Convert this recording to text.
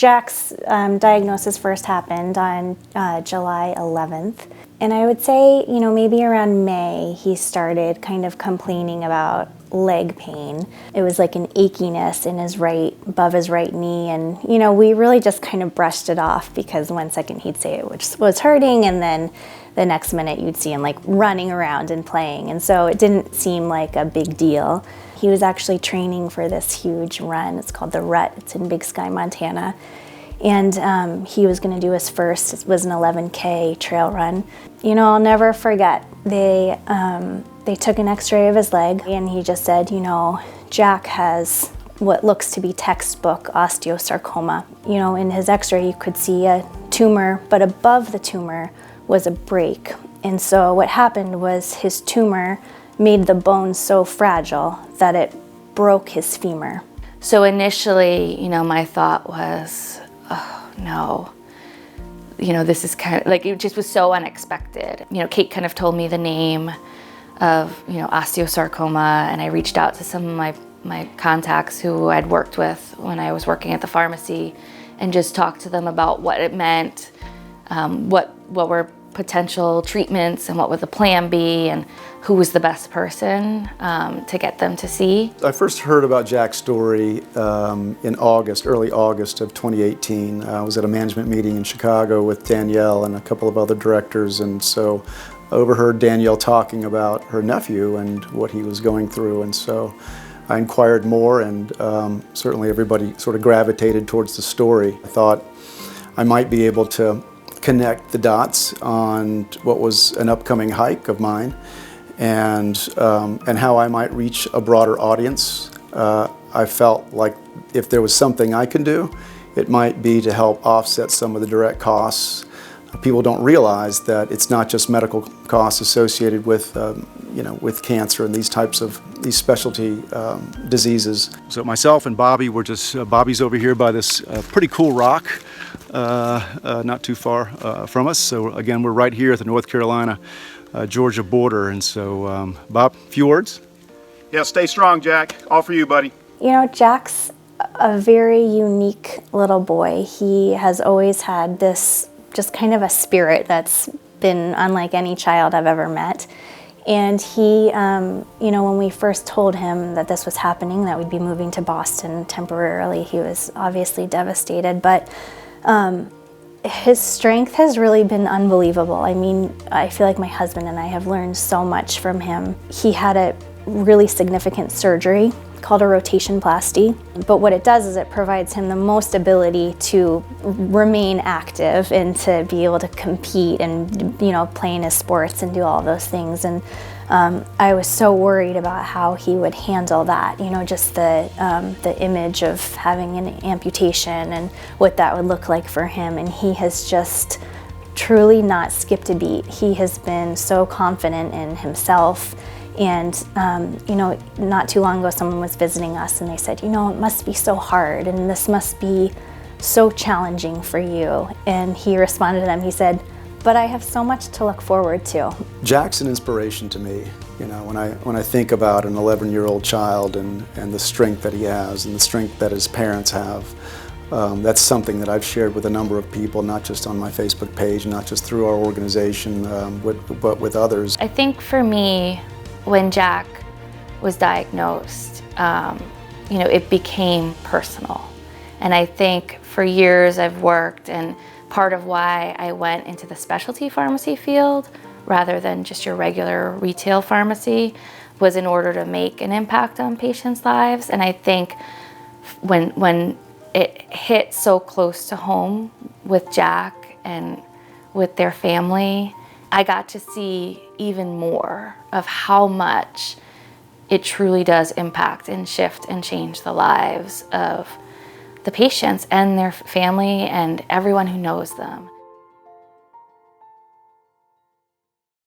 Jack's diagnosis first happened on July 11th. And I would say, maybe around May, he started kind of complaining about leg pain. It was like an achiness in above his right knee. And, we really just kind of brushed it off because one second he'd say it was hurting, and then the next minute you'd see him like running around and playing. And so it didn't seem like a big deal. He was actually training for this huge run. It's called the Rut. It's in Big Sky, Montana. And he was going to do his first. It was an 11K trail run. I'll never forget. They took an x-ray of his leg, and he just said, Jack has what looks to be textbook osteosarcoma. In his x-ray you could see a tumor, but above the tumor was a break. And so what happened was his tumor made the bone so fragile that it broke his femur. So initially, my thought was, oh no, this is kind of like, it just was so unexpected. Kate kind of told me the name of, osteosarcoma, and I reached out to some of my contacts who I'd worked with when I was working at the pharmacy, and just talked to them about what it meant, what were potential treatments, and what would the plan be, and who was the best person to get them to see. I first heard about Jack's story in early August of 2018. I was at a management meeting in Chicago with Danielle and a couple of other directors, and so I overheard Danielle talking about her nephew and what he was going through, and so I inquired more, and certainly everybody sort of gravitated towards the story. I thought I might be able to connect the dots on what was an upcoming hike of mine, and how I might reach a broader audience. I felt like if there was something I could do, it might be to help offset some of the direct costs. People don't realize that it's not just medical costs associated with, with cancer and these specialty diseases. So myself and Bobby were Bobby's over here by this pretty cool rock, not too far from us. So again, we're right here at the North Carolina Georgia border. And so, Bob, a few words? Yeah, stay strong, Jack. All for you, buddy. Jack's a very unique little boy. He has always had this just kind of a spirit that's been unlike any child I've ever met. And he, when we first told him that this was happening, that we'd be moving to Boston temporarily, he was obviously devastated. But his strength has really been unbelievable. I mean, I feel like my husband and I have learned so much from him. He had a really significant surgery called a rotationplasty. But what it does is it provides him the most ability to remain active and to be able to compete and, play in his sports and do all those things. And I was so worried about how he would handle that, just the image of having an amputation and what that would look like for him. And he has just truly not skipped a beat. He has been so confident in himself. And, not too long ago, someone was visiting us and they said, it must be so hard and this must be so challenging for you. And he responded to them, he said, but I have so much to look forward to. Jack's an inspiration to me. When I think about an 11-year-old child and the strength that he has and the strength that his parents have, that's something that I've shared with a number of people, not just on my Facebook page, not just through our organization, but with others. I think for me, when Jack was diagnosed, it became personal. And I think for years I've worked, and part of why I went into the specialty pharmacy field rather than just your regular retail pharmacy was in order to make an impact on patients' lives. And I think when it hit so close to home with Jack and with their family, I got to see even more of how much it truly does impact and shift and change the lives of the patients and their family and everyone who knows them.